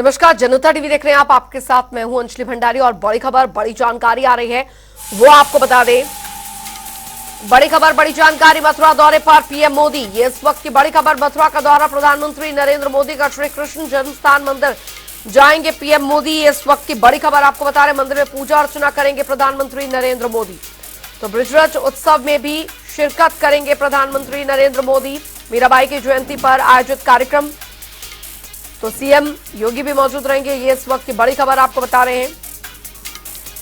नमस्कार, जनता टीवी देख रहे हैं आप। आपके साथ मैं हूं अंजलि भंडारी और बड़ी खबर, बड़ी जानकारी आ रही है, वो आपको बता दें। बड़ी खबर, बड़ी जानकारी। मथुरा दौरे पर पीएम मोदी। ये इस वक्त की बड़ी खबर। मथुरा का दौरा प्रधानमंत्री नरेंद्र मोदी का। श्री कृष्ण जन्मस्थान मंदिर जाएंगे पीएम मोदी। ये इस वक्त की बड़ी खबर आपको बता रहे। मंदिर में पूजा अर्चना करेंगे प्रधानमंत्री नरेंद्र मोदी। तो ब्रिजरथ उत्सव में भी शिरकत करेंगे प्रधानमंत्री नरेंद्र मोदी। मीराबाई की जयंती पर आयोजित कार्यक्रम, तो सीएम योगी भी मौजूद रहेंगे। ये इस वक्त की बड़ी खबर आपको बता रहे हैं।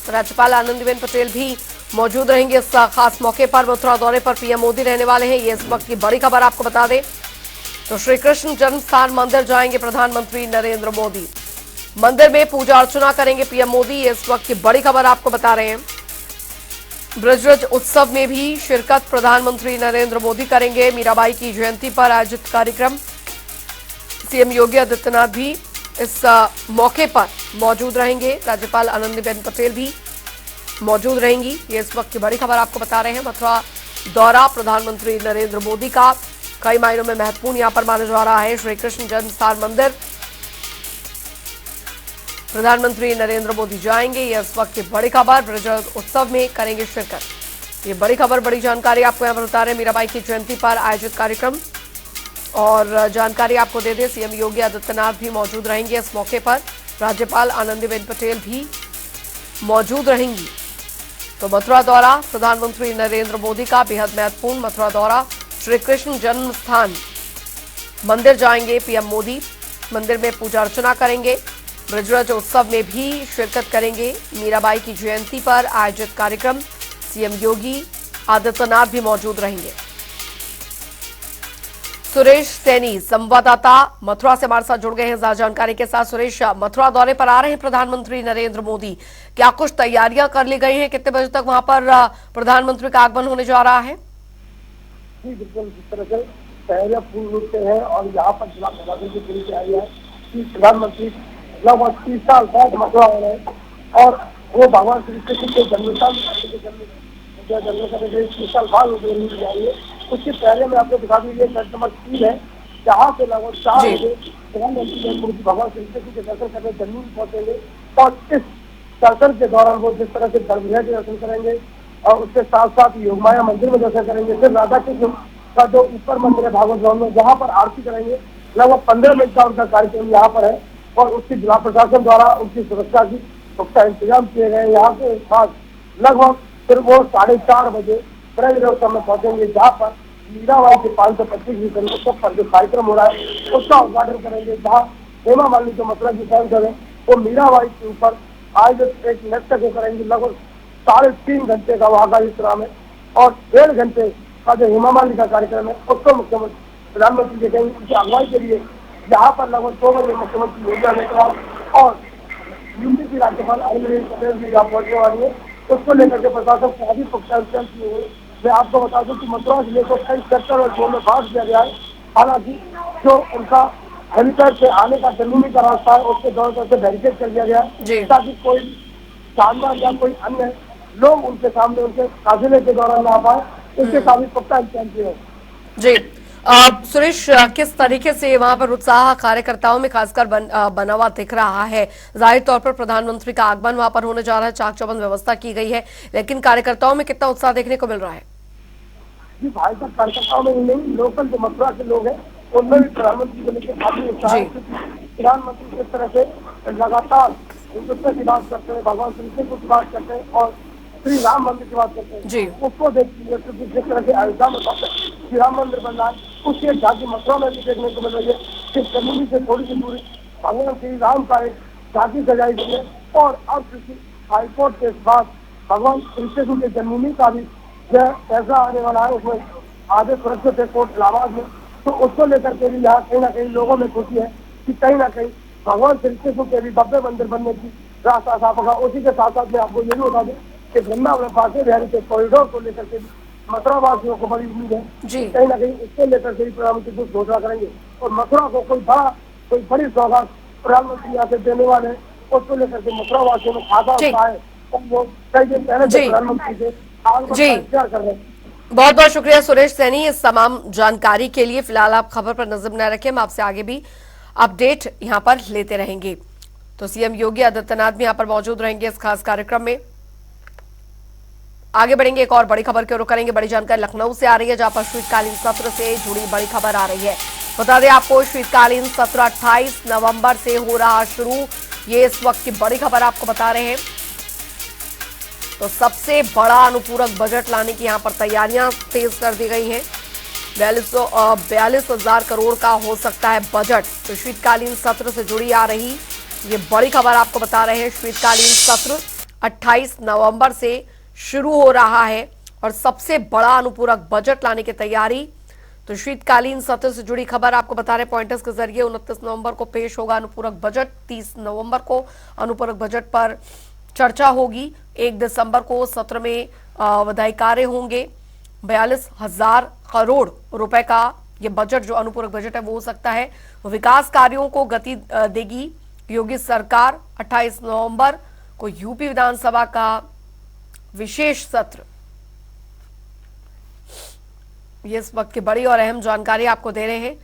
तो राज्यपाल आनंदीबेन पटेल भी मौजूद रहेंगे इस खास मौके पर। मथुरा दौरे पर पीएम मोदी रहने वाले हैं। ये इस वक्त की बड़ी खबर आपको बता दें। तो श्री कृष्ण जन्मस्थान मंदिर जाएंगे प्रधानमंत्री नरेंद्र मोदी। मंदिर में पूजा अर्चना करेंगे पीएम मोदी। ये इस वक्त की बड़ी खबर आपको बता रहे हैं। ब्रिजरथ उत्सव में भी शिरकत प्रधानमंत्री नरेंद्र मोदी करेंगे। मीराबाई की जयंती पर आयोजित कार्यक्रम, सीएम योगी आदित्यनाथ भी इस मौके पर मौजूद रहेंगे। राज्यपाल आनंदीबेन पटेल भी मौजूद रहेंगी। ये इस वक्त की बड़ी खबर आपको बता रहे हैं। मथुरा दौरा प्रधानमंत्री नरेंद्र मोदी का कई मायनों में महत्वपूर्ण यहां पर माना जा रहा है। श्री कृष्ण जन्मस्थान मंदिर प्रधानमंत्री नरेंद्र मोदी जाएंगे। ये इस वक्त की बड़ी खबर। ब्रिजरथ उत्सव में करेंगे शिरकत। ये बड़ी खबर, बड़ी जानकारी आपको यहां पर बता रहे हैं। मीराबाई की जयंती पर आयोजित कार्यक्रम और जानकारी आपको दे दें, सीएम योगी आदित्यनाथ भी मौजूद रहेंगे इस मौके पर। राज्यपाल आनंदीबेन पटेल भी मौजूद रहेंगी। तो मथुरा दौरा प्रधानमंत्री नरेंद्र मोदी का बेहद महत्वपूर्ण। मथुरा दौरा, श्री कृष्ण जन्म स्थान मंदिर जाएंगे पीएम मोदी। मंदिर में पूजा अर्चना करेंगे। ब्रिजरथ उत्सव में भी शिरकत करेंगे। मीराबाई की जयंती पर आयोजित कार्यक्रम, सीएम योगी आदित्यनाथ भी मौजूद रहेंगे। सुरेश सैनी संवाददाता मथुरा से हमारे साथ जुड़ गए हैं ज्यादा जानकारी के साथ। सुरेश, मथुरा दौरे पर आ रहे हैं प्रधानमंत्री नरेंद्र मोदी, क्या कुछ तैयारियां कर ली गई हैं? कितने बजे तक वहां पर प्रधानमंत्री का आगमन होने जा रहा है? जी बिल्कुल, जिस तरह से तैयारियां पूर्ण रूप से है और यहाँ पर जिला प्रशासन की पूरी तैयारी है कि प्रधानमंत्री लगभग 30 साल बाद मथुरा हो रहे हैं और वो भगवान श्री कृष्ण के जन्मस्थान जन्म करने 30 साल बाद उन्हें जाएंगे। उसके पहले मैं आपको दिखा दीजिए, नंबर 3 है, जहाँ से लगभग 4 बजे प्रधानमंत्री नरेंद्र मोदी भगवान श्री कृष्ण के दर्शन करने जमीन पहुंचेंगे और इस दर्शन के दौरान वो जिस तरह से गर्भगृह के दर्शन करेंगे और उसके साथ साथ योगमाया मंदिर में दर्शन करेंगे। फिर राधा कृष्ण का जो ऊपर मंदिर है भागवत भवन में, जहाँ पर आरती करेंगे। लगभग 15 मिनट का उनका कार्यक्रम यहाँ पर है और उसकी जिला प्रशासन द्वारा उनकी सुरक्षा की पुख्ता इंतजाम किए गए। यहाँ के साथ लगभग फिर वो 4:30 बजे ब्रजरथ में पहुंचेंगे, जहाँ पर मीराबाई के 525वीं जन्मोत्सव पर जो कार्यक्रम हो रहा है उसका उद्घाटन करेंगे। जहाँ हेमा मालिनी जो मथुरा की सांसद है वो मीराबाई के ऊपर आयोजित एक नृत्य को करेंगे। लगभग 3.5 घंटे का वहाँ का इस तरह में और 1.5 घंटे का जो हेमा मालिनी का कार्यक्रम है उसको मुख्यमंत्री प्रधानमंत्री देखेंगे। उनकी अगुवाई के लिए यहाँ पर लगभग 2 बजे मुख्यमंत्री योगी आदित्यनाथ और यूपी की राज्यपाल आनंदीबेन पटेल भी यहाँ पहुंचने वाली है। उसको लेकर के प्रशासन काफी पुख्ता इंतजाम किए हुए। मैं आपको बता दूं कि मथुरा जिले को कई सेक्टर और जोन में बांट दिया गया है। हालांकि जो उनका हेलीपैड से आने का जमीनी का रास्ता है उसके दौर पर बैरिकेड कर दिया गया है ताकि कोई जानवर या कोई अन्य लोग उनके सामने उनके काफिले के दौरान ना आ पाए। इसके काफी पुख्ता इंतजाम किए हैं। जी सुरेश, किस तरीके से वहां पर उत्साह कार्यकर्ताओं में खासकर बना हुआ दिख रहा है? जाहिर तौर पर प्रधानमंत्री का आगमन वहां पर होने जा रहा है, चाक चौबंद व्यवस्था की गई है, लेकिन कार्यकर्ताओं में कितना उत्साह देखने को मिल रहा है? जी भाई साहब, कार्यकर्ताओं में नहीं, लोकल जो मथुरा के लोग हैं उनमें भी प्रधानमंत्री को लेकर काफी उत्साह है। प्रधानमंत्री किस तरह से लगातार हिंदुत्व की बात करते हैं, भगवान श्री कृष्ण की बात करते हैं और श्री राम मंदिर की बात करते हैं, उसको देखते हुए जिस तरह से अयोध्या में श्री राम मंदिर बन रहा है उसकी झांकी मथुरा में भी देखने को मिल रही है। कि जमीनी से थोड़ी सी दूरी भगवान श्री राम का एक झांकी सजाई गई है और अब हाईकोर्ट के बाद भगवान श्री कृष्ण के जन्मभूमि का भी फैसला आने वाला है। उसमें आधे सुरक्षित है कोर्ट इलाहाबाद में, तो उसको लेकर के भी यहाँ कहीं ना कहीं लोगों में खुशी है कि कहीं ना कहीं भगवान श्री कृष्ण के भी भव्य मंदिर बनने की रास्ता साफ होगा। उसी के साथ साथ में आपको ये भी बता दें कि वृंदावन बांके बिहारी के कॉरिडोर को लेकर के मथुरा वासियों को बड़ी उम्मीद है। कहीं ना कहीं उसको लेकर के भी प्रधानमंत्री कुछ घोषणा करेंगे और मथुरा को कोई बड़ी सौगात प्रधानमंत्री यहाँ से देने वाले हैं। उसको लेकर के मथुरा वासियों में खासा उत्साह है और वो कई दिन पहले से प्रधानमंत्री से इंतजार कर रहे हैं। बहुत बहुत शुक्रिया सुरेश सैनी इस तमाम जानकारी के लिए। फिलहाल आप खबर पर नजर बनाए रखें, हम आपसे आगे भी अपडेट यहां पर लेते रहेंगे। तो सीएम योगी आदित्यनाथ भी यहां पर मौजूद रहेंगे इस खास कार्यक्रम में। आगे बढ़ेंगे, एक और बड़ी खबर की ओर करेंगे। बड़ी जानकारी लखनऊ से आ रही है, जहां पर शीतकालीन सत्र से जुड़ी बड़ी खबर आ रही है। बता दें आपको, शीतकालीन सत्र 28 नवंबर से हो रहा शुरू। ये इस वक्त की बड़ी खबर आपको बता रहे हैं। तो सबसे बड़ा अनुपूरक बजट लाने की यहां पर तैयारियां तेज कर दी गई हैं। 42,000 करोड़ का हो सकता है बजट। तो शीतकालीन सत्र से जुड़ी आ रही ये बड़ी खबर आपको बता रहे हैं। शीतकालीन सत्र 28 नवंबर से शुरू हो रहा है और सबसे बड़ा अनुपूरक बजट लाने की तैयारी। तो शीतकालीन सत्र से जुड़ी खबर आपको बता रहे पॉइंटर्स के जरिए। 29 नवंबर को पेश होगा अनुपूरक बजट। 30 नवंबर को अनुपूरक बजट पर चर्चा होगी। 1 दिसंबर को सत्र में विधायी कार्य होंगे। 42,000 करोड़ रुपए का ये बजट, जो अनुपूरक बजट है, वो हो सकता है विकास कार्यों को गति देगी योगी सरकार। 28 नवंबर को यूपी विधानसभा का विशेष सत्र। ये इस वक्त की बड़ी और अहम जानकारी आपको दे रहे हैं।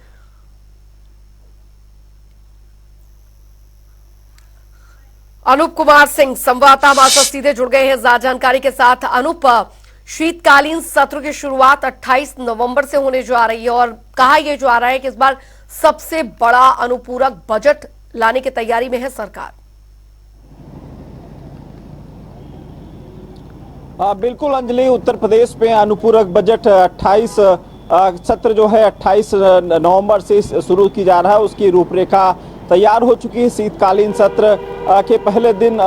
अनूप कुमार सिंह संवाददाता हमारे साथ सीधे जुड़ गए हैं ज्यादा जानकारी के साथ। अनूप, शीतकालीन सत्र की शुरुआत 28 नवंबर से होने जा रही है और कहा यह जा रहा है कि इस बार सबसे बड़ा अनुपूरक बजट लाने की तैयारी में है सरकार। बिल्कुल अंजलि, उत्तर प्रदेश में अनुपूरक बजट 28 सत्र जो है 28 नवंबर से शुरू की जा रहा है। उसकी रूपरेखा तैयार हो चुकी है। शीतकालीन सत्र के पहले दिन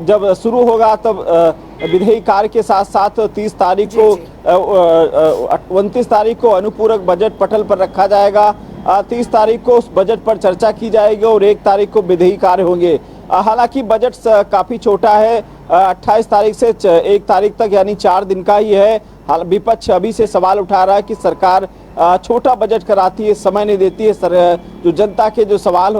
जब शुरू होगा तब विधायी कार्य के साथ साथ 30 तारीख को 29 तारीख को अनुपूरक बजट पटल पर रखा जाएगा। 30 तारीख को उस बजट पर चर्चा की जाएगी और 1 तारीख को विधायी कार्य होंगे। हालांकि बजट काफी छोटा है। 28 तारीख से 1 तारीख तक यानी 4 दिन का ही है। विपक्ष अभी से सवाल उठा रहा है कि सरकार छोटा बजट कराती है, समय नहीं देती है। जो जनता के जो सवाल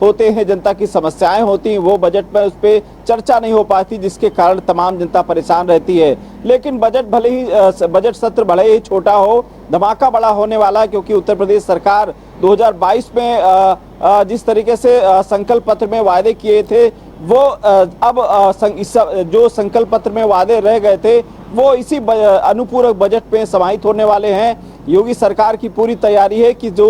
होते हैं, जनता की समस्याएं होती हैं, वो बजट में उस पर चर्चा नहीं हो पाती, जिसके कारण तमाम जनता परेशान रहती है। लेकिन बजट भले ही बजट सत्र भले ही छोटा हो, धमाका बड़ा होने वाला है, क्योंकि उत्तर प्रदेश सरकार 2022 में जिस तरीके से संकल्प पत्र में वायदे किए थे, वो अब जो संकल्प पत्र में वादे रह गए थे वो इसी अनुपूरक बजट में समाहित होने वाले हैं। योगी सरकार की पूरी तैयारी है कि जो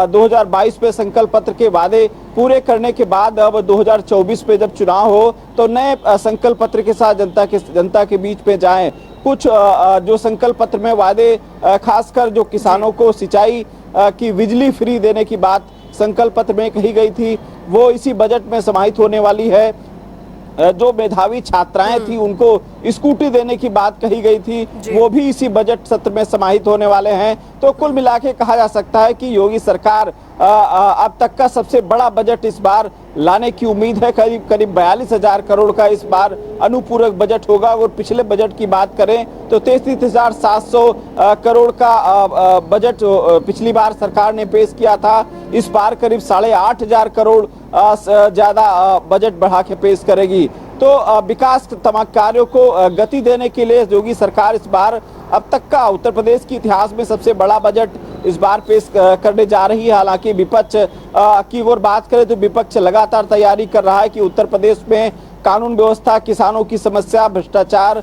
2022 में संकल्प पत्र के वादे पूरे करने के बाद अब 2024 में जब चुनाव हो तो नए संकल्प पत्र के साथ जनता के बीच में जाएं। कुछ जो संकल्प पत्र में वादे, खासकर जो किसानों को सिंचाई की बिजली फ्री देने की बात संकल्प पत्र में कही गई थी, वो इसी बजट में समाहित होने वाली है। जो मेधावी छात्राएं थी उनको स्कूटी देने की बात कही गई थी, वो भी इसी बजट सत्र में समाहित होने वाले हैं। तो कुल मिला के कहा जा सकता है कि योगी सरकार अब तक का सबसे बड़ा बजट इस बार लाने की उम्मीद है। करीब 42,000 करोड़ का इस बार अनुपूरक बजट होगा। और पिछले बजट की बात करें तो 33,700 करोड़ का बजट पिछली बार सरकार ने पेश किया था। इस बार करीब 8,500 करोड़ ज्यादा बजट बढ़ा के पेश करेगी। तो विकास तमाम कार्यों को गति देने के लिए योगी सरकार इस बार अब तक का उत्तर प्रदेश के इतिहास में सबसे बड़ा बजट इस बार पेश करने जा रही है। हालांकि विपक्ष की ओर बात करें तो विपक्ष लगातार तैयारी कर रहा है कि उत्तर प्रदेश में कानून व्यवस्था, किसानों की समस्या, भ्रष्टाचार,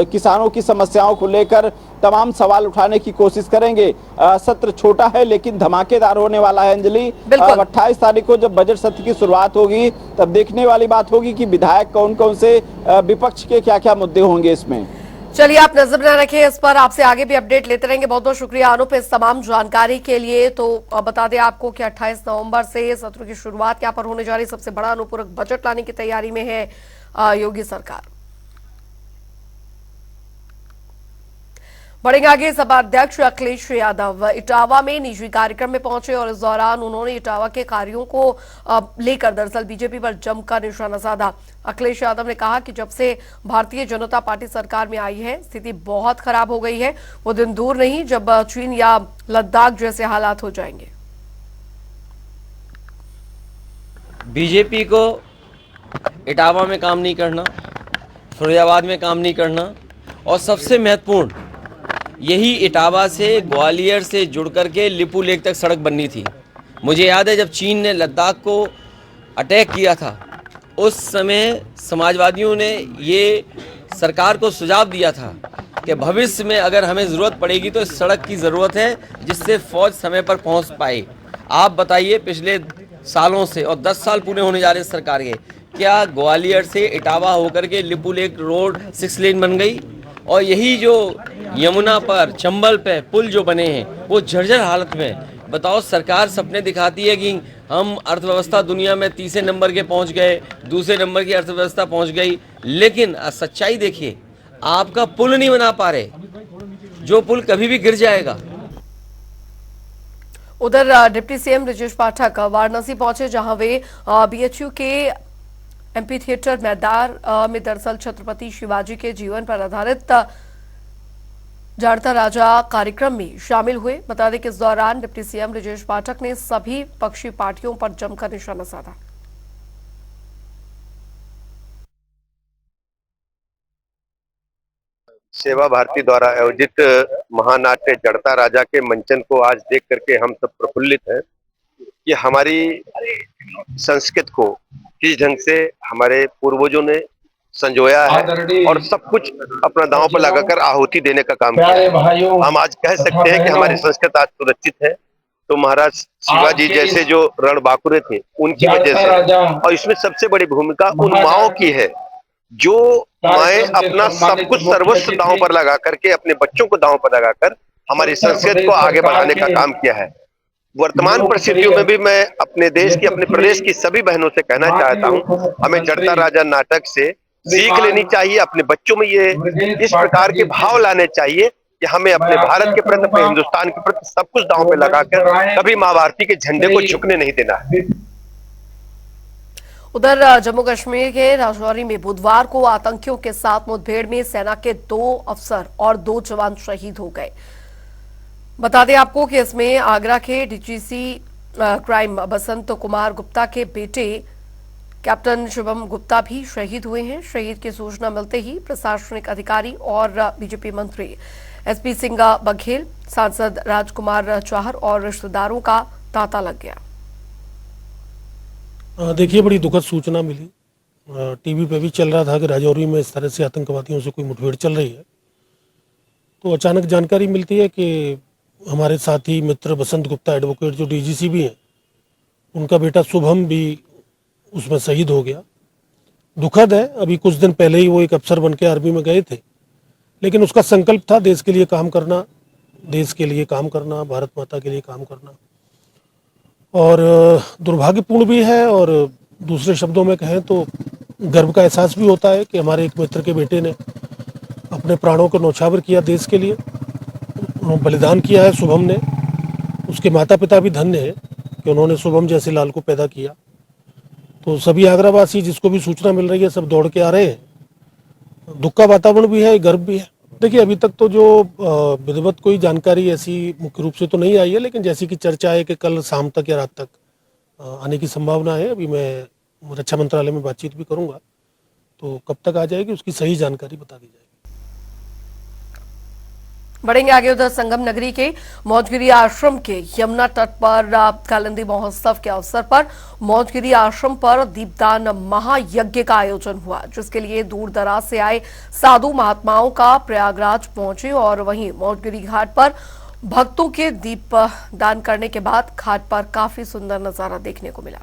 किसानों की समस्याओं को लेकर तमाम सवाल उठाने की कोशिश करेंगे। सत्र छोटा है लेकिन धमाकेदार होने वाला है अंजलि। 28 तारीख को जब बजट सत्र की शुरुआत होगी तब देखने वाली बात होगी कि विधायक कौन कौन से, विपक्ष के क्या क्या मुद्दे होंगे इसमें। चलिए, आप नजर बना रखिए इस पर, आपसे आगे भी अपडेट लेते रहेंगे। बहुत बहुत शुक्रिया अनूप इस तमाम जानकारी के लिए। तो बता दें आपको कि 28 नवंबर से सत्र की शुरुआत यहाँ पर होने जा रही। सबसे बड़ा अनुपूरक बजट लाने की तैयारी में है योगी सरकार। बढ़ेंगे आगे। सपा अध्यक्ष अखिलेश यादव इटावा में निजी कार्यक्रम में पहुंचे और इस दौरान उन्होंने इटावा के कार्यों को लेकर दरअसल बीजेपी पर जमकर निशाना साधा। अखिलेश यादव ने कहा कि जब से भारतीय जनता पार्टी सरकार में आई है स्थिति बहुत खराब हो गई है। वो दिन दूर नहीं जब चीन या लद्दाख जैसे हालात हो जाएंगे। बीजेपी को इटावा में काम नहीं करना, फिरोजाबाद में काम नहीं करना, और सबसे महत्वपूर्ण यही इटावा से ग्वालियर से जुड़ करके लिपू लेक तक सड़क बननी थी। मुझे याद है जब चीन ने लद्दाख को अटैक किया था, उस समय समाजवादियों ने ये सरकार को सुझाव दिया था कि भविष्य में अगर हमें ज़रूरत पड़ेगी तो इस सड़क की ज़रूरत है जिससे फ़ौज समय पर पहुंच पाए। आप बताइए, पिछले सालों से, और 10 साल पूरे होने जा रहे हैं सरकार के, क्या ग्वालियर से इटावा होकर के लिपुलेख रोड 6 लेन बन गई? और यही जो यमुना पर, चंबल पे पुल जो बने हैं वो जर्जर हालत में। बताओ, सरकार सपने दिखाती है कि हम अर्थव्यवस्था दुनिया में तीसरे नंबर के पहुंच गए, दूसरे नंबर की अर्थव्यवस्था पहुंच गई, लेकिन सच्चाई देखिए, आपका पुल नहीं बना पा रहे, जो पुल कभी भी गिर जाएगा। उधर डिप्टी सीएम ब्रजेश पाठक वाराणसी पहुंचे, जहां वे बीएचयू के एमपी थिएटर मैदान में दरअसल छत्रपति शिवाजी के जीवन पर आधारित जानता राजा कार्यक्रम में शामिल हुए। बता दें कि इस दौरान डिप्टी सीएम ब्रजेश पाठक ने सभी पक्षी पार्टियों पर जमकर निशाना साधा। सेवा भारती द्वारा आयोजित महानाट्य जड़ता राजा के मंचन को आज देख करके हम सब प्रफुल्लित हैं कि हमारी संस्कृत को किस ढंग से हमारे पूर्वजों ने संजोया है और सब कुछ अपना दांव पर लगाकर आहुति देने का काम किया है। हम आज कह सकते हैं कि हमारी संस्कृत आज सुरक्षित है, तो महाराज शिवाजी जैसे जो रणबांकुरे थे उनकी वजह से, और इसमें सबसे बड़ी भूमिका उन माओं की है जो माएँ अपना सब कुछ सर्वस्व दांव पर लगा करके, अपने बच्चों को दांव पर लगाकर हमारी संस्कृति को आगे बढ़ाने का काम किया है। वर्तमान परिस्थितियों में भी मैं अपने देश की, अपने प्रदेश की सभी बहनों से कहना चाहता हूं, हमें जड़ता राजा नाटक से सीख लेनी चाहिए, अपने बच्चों में ये इस प्रकार के भाव लाने चाहिए कि हमें अपने भारत के प्रति, अपने हिंदुस्तान के प्रति सब कुछ दांव पे लगाकर कभी माँ भारती के झंडे को झुकने नहीं देना है। उधर जम्मू कश्मीर के राजौरी में बुधवार को आतंकियों के साथ मुठभेड़ में सेना के 2 अफसर और 2 जवान शहीद हो गए। बता दें आपको कि इसमें आगरा के डीजीसी क्राइम बसंत कुमार गुप्ता के बेटे कैप्टन शुभम गुप्ता भी शहीद हुए हैं। शहीद की सूचना मिलते ही प्रशासनिक अधिकारी और बीजेपी मंत्री एसपी सिंह बघेल, सांसद राजकुमार चाहर और रिश्तेदारों का तांता लग गया। देखिए, बड़ी दुखद सूचना मिली। टीवी पे भी चल रहा था कि राजौरी में इस तरह से आतंकवादियों से कोई मुठभेड़ चल रही है। तो अचानक जानकारी मिलती है कि हमारे साथी मित्र बसंत गुप्ता एडवोकेट जो डीजीसी भी हैं, उनका बेटा शुभम भी उसमें शहीद हो गया। दुखद है। अभी कुछ दिन पहले ही वो एक अफसर बन के आर्मी में गए थे, लेकिन उसका संकल्प था देश के लिए काम करना, देश के लिए काम करना, भारत माता के लिए काम करना। और दुर्भाग्यपूर्ण भी है, और दूसरे शब्दों में कहें तो गर्व का एहसास भी होता है कि हमारे एक मित्र के बेटे ने अपने प्राणों को न्यौछावर किया, देश के लिए बलिदान किया है शुभम ने। उसके माता पिता भी धन्य है कि उन्होंने शुभम जैसे लाल को पैदा किया। तो सभी आगरावासी जिसको भी सूचना मिल रही है सब दौड़ के आ रहे हैं। दुख का वातावरण भी है, गर्व भी है। देखिए, अभी तक तो जो विधिवत कोई जानकारी ऐसी मुख्य रूप से तो नहीं आई है, लेकिन जैसी कि चर्चा है कि कल शाम तक या रात तक आने की संभावना है। अभी मैं रक्षा मंत्रालय में बातचीत भी करूंगा, तो कब तक आ जाएगी उसकी सही जानकारी बता दी जाएगी। बढ़ेंगे आगे। उधर संगम नगरी के मौजगिरी आश्रम के यमुना तट पर कालिंदी महोत्सव के अवसर पर मौजगिरी आश्रम पर दीपदान महायज्ञ का आयोजन हुआ, जिसके लिए दूर दराज से आए साधु महात्माओं का प्रयागराज पहुंचे और वहीं मौजगिरी घाट पर भक्तों के दीप दान करने के बाद घाट पर काफी सुंदर नजारा देखने को मिला।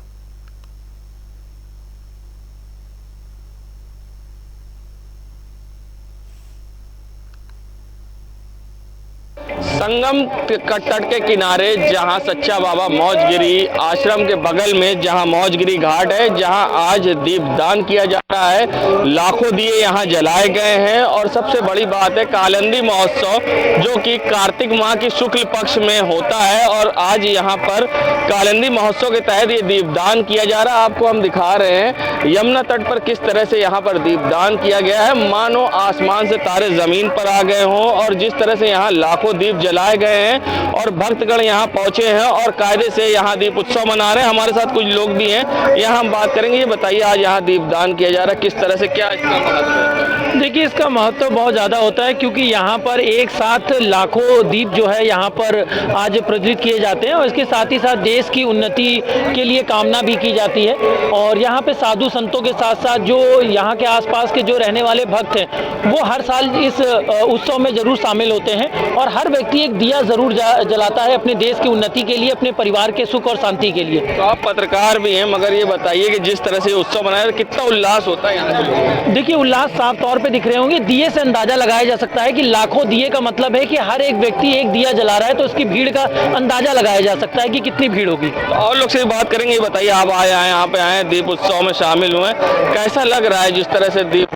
संगम तट के किनारे जहां सच्चा बाबा मौजगिरी आश्रम के बगल में जहां मौजगिरी घाट है, जहां आज दीपदान किया जा रहा है। लाखों दिए यहां जलाए गए हैं और सबसे बड़ी बात है कालिंदी महोत्सव जो कि कार्तिक माह की शुक्ल पक्ष में होता है, और आज यहां पर कालिंदी महोत्सव के तहत ये दीपदान किया जा रहा है। आपको हम दिखा रहे हैं यमुना तट पर किस तरह से यहाँ पर दीपदान किया गया है, मानो आसमान से तारे जमीन पर आ गए हों, और जिस तरह से यहाँ लाखों दीप जलाए गए हैं और भक्तगण यहाँ पहुंचे हैं और कायदे से यहाँ दीप उत्सव मना रहे हैं। हमारे साथ कुछ लोग भी हैं, यहाँ हम बात करेंगे। ये बताइए, आज यहाँ दीपदान किया जा रहा है, किस तरह से, क्या इसका महत्व है? देखिए, इसका महत्व बहुत ज़्यादा होता है क्योंकि यहाँ पर एक साथ लाखों दीप जो है यहाँ पर आज प्रज्वलित किए जाते हैं और इसके साथ ही साथ देश की उन्नति के लिए कामना भी की जाती है। और यहाँ पे साधु संतों के साथ साथ जो यहाँ के आसपास के जो रहने वाले भक्त हैं वो हर साल इस उत्सव में ज़रूर शामिल होते हैं और हर व्यक्ति एक दिया ज़रूर जलाता है अपने देश की उन्नति के लिए, अपने परिवार के सुख और शांति के लिए। तो आप पत्रकार भी हैं, मगर ये बताइए कि जिस तरह से उत्सव मनाया कितना उल्लास होता है यहाँ के लोगों को? देखिए, उल्लास साफ तौर पे दिख रहे होंगे। दिए से अंदाजा लगाया जा सकता है कि लाखों दिए का मतलब है कि हर एक व्यक्ति एक दिया जला रहा है, तो इसकी भीड़ का अंदाजा लगाया जा सकता है कि कितनी भीड़ होगी। तो और लोग से बात करेंगे, बताइए आप आए हैं यहाँ पे, आए दीप उत्सव में शामिल हुए, कैसा लग रहा है जिस तरह से दीप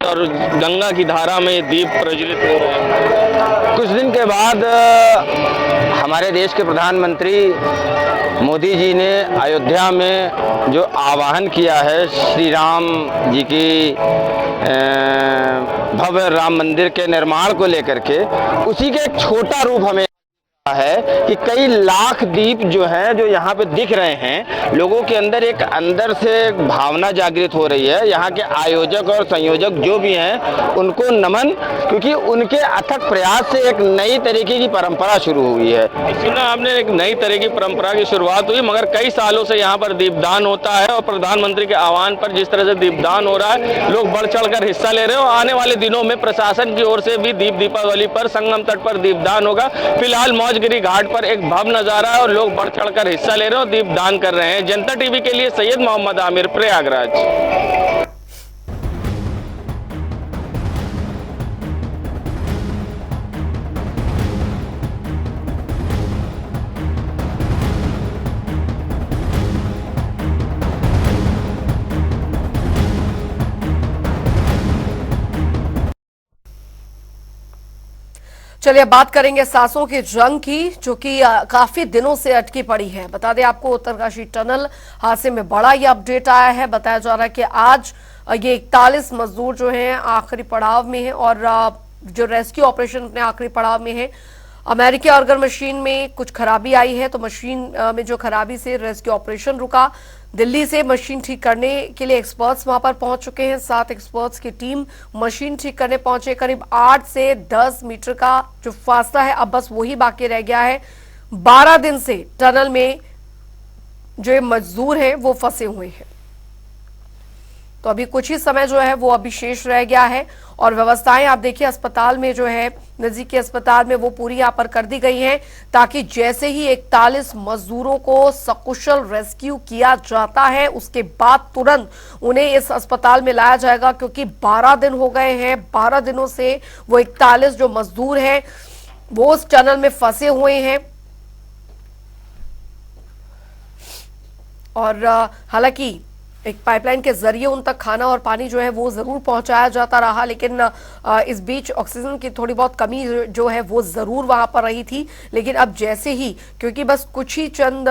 और गंगा की धारा में दीप प्रज्वलित हो रहे हैं? कुछ दिन के बाद हमारे देश के प्रधानमंत्री मोदी जी ने अयोध्या में जो आह्वान किया है श्री राम जी की भव्य राम मंदिर के निर्माण को लेकर के, उसी के एक छोटा रूप हमें है कि कई लाख दीप जो हैं जो यहाँ पे दिख रहे हैं, लोगों के अंदर एक अंदर से भावना जागृत हो रही है। यहाँ के आयोजक और संयोजक जो भी हैं उनको नमन, क्योंकि उनके अथक प्रयास से एक नई तरीके की परंपरा शुरू हुई है। सुना आपने, एक नई तरह की परंपरा की शुरुआत हुई, मगर कई सालों से यहाँ पर दीपदान होता है और प्रधानमंत्री के आह्वान पर जिस तरह से दीपदान हो रहा है, लोग बढ़ चढ़कर हिस्सा ले रहे हैं। और आने वाले दिनों में प्रशासन की ओर से भी दीपावली पर संगम तट पर दीपदान होगा। फिलहाल मौजगिरी घाट पर एक भव्य नजारा है और लोग बढ़ चढ़कर हिस्सा ले रहे हैं और दीपदान कर रहे हैं। जनता टीवी के लिए सैयद मोहम्मद आमिर, प्रयागराज। चलिए अब बात करेंगे सांसों की जंग की, जो कि काफी दिनों से अटकी पड़ी है। बता दें आपको, उत्तरकाशी टनल हादसे में बड़ा ये अपडेट आया है। बताया जा रहा है कि आज ये 41 मजदूर जो हैं आखिरी पड़ाव में हैं और जो रेस्क्यू ऑपरेशन अपने आखिरी पड़ाव में है। अमेरिकी ऑर्गन मशीन में कुछ खराबी आई है, तो मशीन में जो खराबी से रेस्क्यू ऑपरेशन रुका। दिल्ली से मशीन ठीक करने के लिए एक्सपर्ट्स वहां पर पहुंच चुके हैं। 7 एक्सपर्ट्स की टीम मशीन ठीक करने पहुंचे। करीब 8 से 10 मीटर का जो फासला है अब बस वही बाकी रह गया है। 12 दिन से टनल में जो ये मजदूर हैं वो फंसे हुए हैं, तो अभी कुछ ही समय जो है वो अभी शेष रह गया है। और व्यवस्थाएं आप देखिए अस्पताल में जो है, नजदीकी अस्पताल में वो पूरी यहां पर कर दी गई हैं, ताकि जैसे ही 41 मजदूरों को सकुशल रेस्क्यू किया जाता है उसके बाद तुरंत उन्हें इस अस्पताल में लाया जाएगा, क्योंकि 12 दिन हो गए हैं। 12 दिनों से वो 41 जो मजदूर हैं वो उस टनल में फंसे हुए हैं। और हालांकि एक पाइपलाइन के जरिए उन तक खाना और पानी जो है वो जरूर पहुंचाया जाता रहा, लेकिन इस बीच ऑक्सीजन की थोड़ी बहुत कमी जो है वो जरूर वहां पर रही थी। लेकिन अब जैसे ही, क्योंकि बस कुछ ही चंद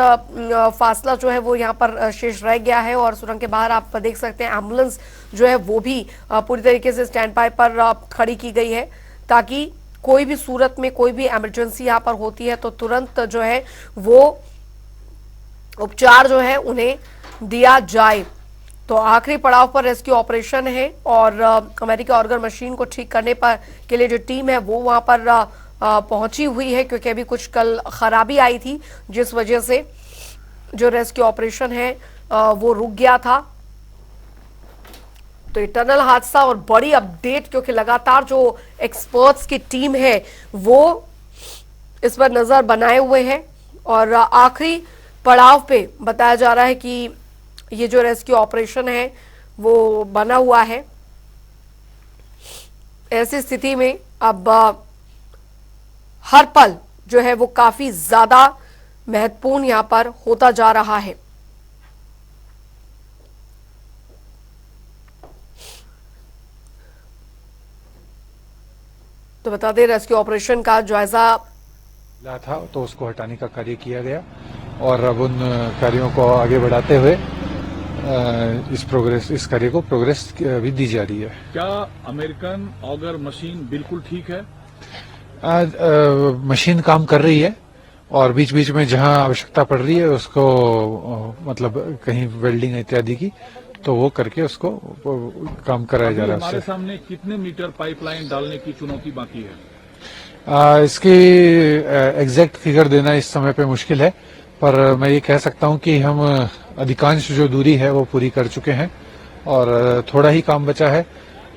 फासला जो है वो यहाँ पर शेष रह गया है और सुरंग के बाहर आप देख सकते हैं एम्बुलेंस जो है वो भी पूरी तरीके से स्टैंड बाय पर खड़ी की गई है, ताकि कोई भी सूरत में कोई भी इमरजेंसी यहाँ पर होती है तो तुरंत जो है वो उपचार जो है उन्हें दिया जाए। तो आखिरी पड़ाव पर रेस्क्यू ऑपरेशन है और अमेरिकी ऑर्गन मशीन को ठीक करने पर के लिए जो टीम है वो वहां पर पहुंची हुई है, क्योंकि अभी कुछ कल खराबी आई थी जिस वजह से जो रेस्क्यू ऑपरेशन है वो रुक गया था। तो ये टनल हादसा और बड़ी अपडेट, क्योंकि लगातार जो एक्सपर्ट्स की टीम है वो इस पर नजर बनाए हुए है और आखिरी पड़ाव पे बताया जा रहा है कि ये जो रेस्क्यू ऑपरेशन है वो बना हुआ है। ऐसी स्थिति में अब हर पल जो है वो काफी ज्यादा महत्वपूर्ण यहां पर होता जा रहा है। तो बता दें, रेस्क्यू ऑपरेशन का जायजा था तो उसको हटाने का कार्य किया गया और अब उन कार्यों को आगे बढ़ाते हुए इस कार्य को प्रोग्रेस भी दी जा रही है। क्या अमेरिकन ऑगर मशीन बिल्कुल ठीक है? मशीन काम कर रही है और बीच बीच में जहां आवश्यकता पड़ रही है उसको मतलब कहीं वेल्डिंग इत्यादि की तो वो करके उसको काम कराया जा रहा है। हमारे सामने कितने मीटर पाइपलाइन डालने की चुनौती बाकी है? इसकी एग्जैक्ट फिगर देना इस समय पे मुश्किल है, पर मैं ये कह सकता हूं कि हम अधिकांश जो दूरी है वो पूरी कर चुके हैं और थोड़ा ही काम बचा है,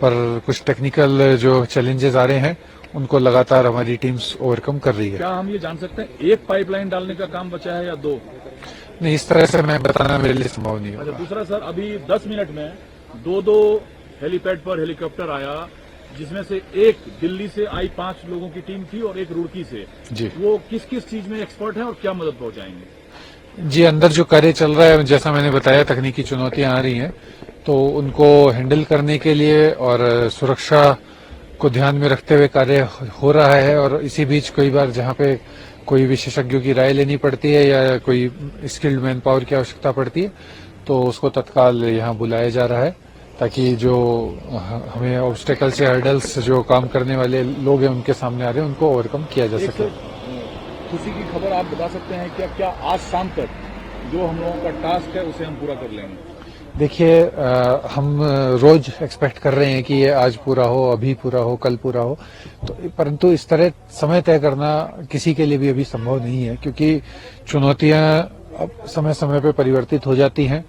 पर कुछ टेक्निकल जो चैलेंजेस आ रहे हैं उनको लगातार हमारी टीम्स ओवरकम कर रही है। क्या हम ये जान सकते हैं एक पाइपलाइन डालने का काम बचा है या दो? नहीं, इस तरह से मैं बताना मेरे लिए संभव नहीं अच्छा, होगा। दूसरा सर, अभी 10 मिनट में दो हेलीपैड पर हेलीकॉप्टर आया, जिसमें से एक दिल्ली से आई 5 लोगों की टीम थी और एक रुड़की से। जी, वो किस किस चीज में एक्सपर्ट है और क्या मदद पहुंचाएंगे? जी, अंदर जो कार्य चल रहा है, जैसा मैंने बताया, तकनीकी चुनौतियां आ रही हैं, तो उनको हैंडल करने के लिए और सुरक्षा को ध्यान में रखते हुए कार्य हो रहा है। और इसी बीच कई बार जहां पे कोई विशेषज्ञों की राय लेनी पड़ती है या कोई स्किल्ड मैन पावर की आवश्यकता पड़ती है, तो उसको तत्काल यहाँ बुलाया जा रहा है, ताकि जो हमें ऑब्स्टेकल्स या हर्डल्स जो काम करने वाले लोग हैं उनके सामने आ रहे हैं, उनको ओवरकम किया जा सके। खुशी की खबर आप बता सकते हैं क्या आज शाम तक जो हम लोगों का टास्क है उसे हम पूरा कर लेंगे? देखिए, हम रोज एक्सपेक्ट कर रहे हैं कि ये आज पूरा हो, अभी पूरा हो, कल पूरा हो, तो परंतु इस तरह समय तय करना किसी के लिए भी अभी संभव नहीं है, क्योंकि चुनौतियां अब समय समय पे परिवर्तित हो जाती हैं,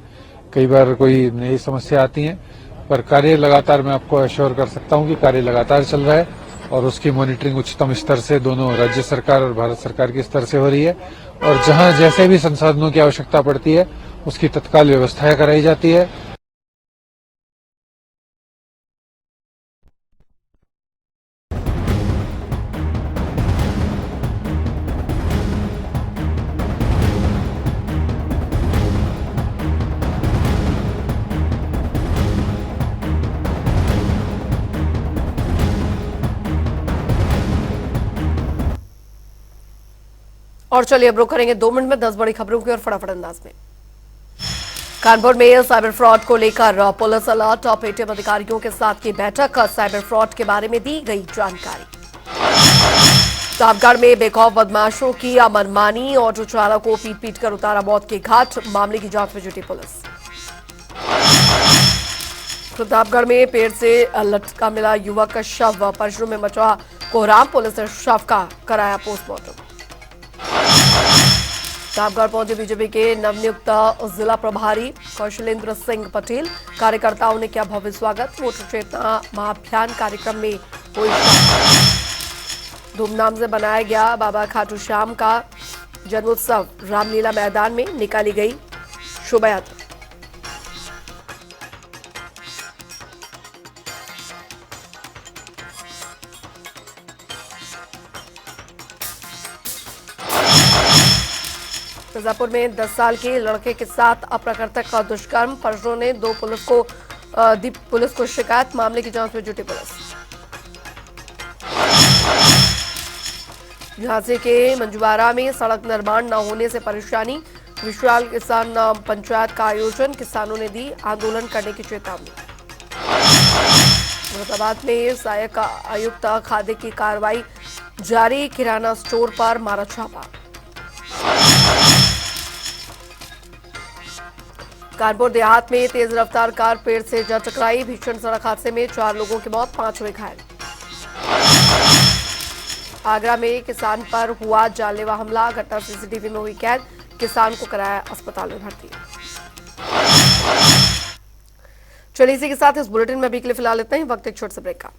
कई बार कोई नई समस्या आती हैं, पर कार्य लगातार, मैं आपको एश्योर कर सकता हूं कि कार्य लगातार चल रहा है और उसकी मॉनिटरिंग उच्चतम स्तर से दोनों राज्य सरकार और भारत सरकार के स्तर से हो रही है। और जहां जैसे भी संसाधनों की आवश्यकता पड़ती है उसकी तत्काल व्यवस्थाएं कराई जाती है। और चलिए अब रुक करेंगे 2 मिनट में 10 बड़ी खबरों की और फटाफट अंदाज में। कानपुर में साइबर फ्रॉड को लेकर पुलिस अलर्ट और पेटीएम अधिकारियों के साथ की बैठक, साइबर फ्रॉड के बारे में दी गई जानकारी। प्रतापगढ़ में बेखौफ बदमाशों की मनमानी, ऑटो चालक को पीट कर उतारा मौत के घाट, मामले की जांच में जुटी पुलिस। प्रतापगढ़ में पेड़ से लटका मिला युवक का शव, परिजनों में मचा कोहराम, पुलिस ने शव का कराया पोस्टमार्टम। प्रतापगढ़ पहुंचे बीजेपी के नवनियुक्त जिला प्रभारी कौशलेंद्र सिंह पटेल, कार्यकर्ताओं ने किया भव्य स्वागत। वोटर चेतना महाअभियान कार्यक्रम में हुई धूमधाम से बनाया गया बाबा खाटू श्याम का जन्मोत्सव, रामलीला मैदान में निकाली गई शोभा यात्रा। मिर्जापुर में 10 साल के लड़के के साथ अपराकृतक का दुष्कर्म, परिजनों ने दी पुलिस को शिकायत, मामले की जांच में जुटी पुलिस। झांसी के मंजुवारा में सड़क निर्माण न होने से परेशानी, विशाल किसान पंचायत का आयोजन, किसानों ने दी आंदोलन करने की चेतावनी। मुरादाबाद में सहायक आयुक्त खाद्य की कार्रवाई जारी, किराना स्टोर पर मारा छापा। कानपुर देहात में तेज रफ्तार कार पेड़ से जा टकराई, भीषण सड़क हादसे में 4 लोगों की मौत, 5 हुए घायल। आगरा में किसान पर हुआ जानलेवा हमला, घटना सीसीटीवी में हुई कैद, किसान को कराया अस्पताल में भर्ती। चलिए इसी के साथ इस बुलेटिन में अभी के लिए फिलहाल इतना ही, वक्त एक छोटे से ब्रेक का।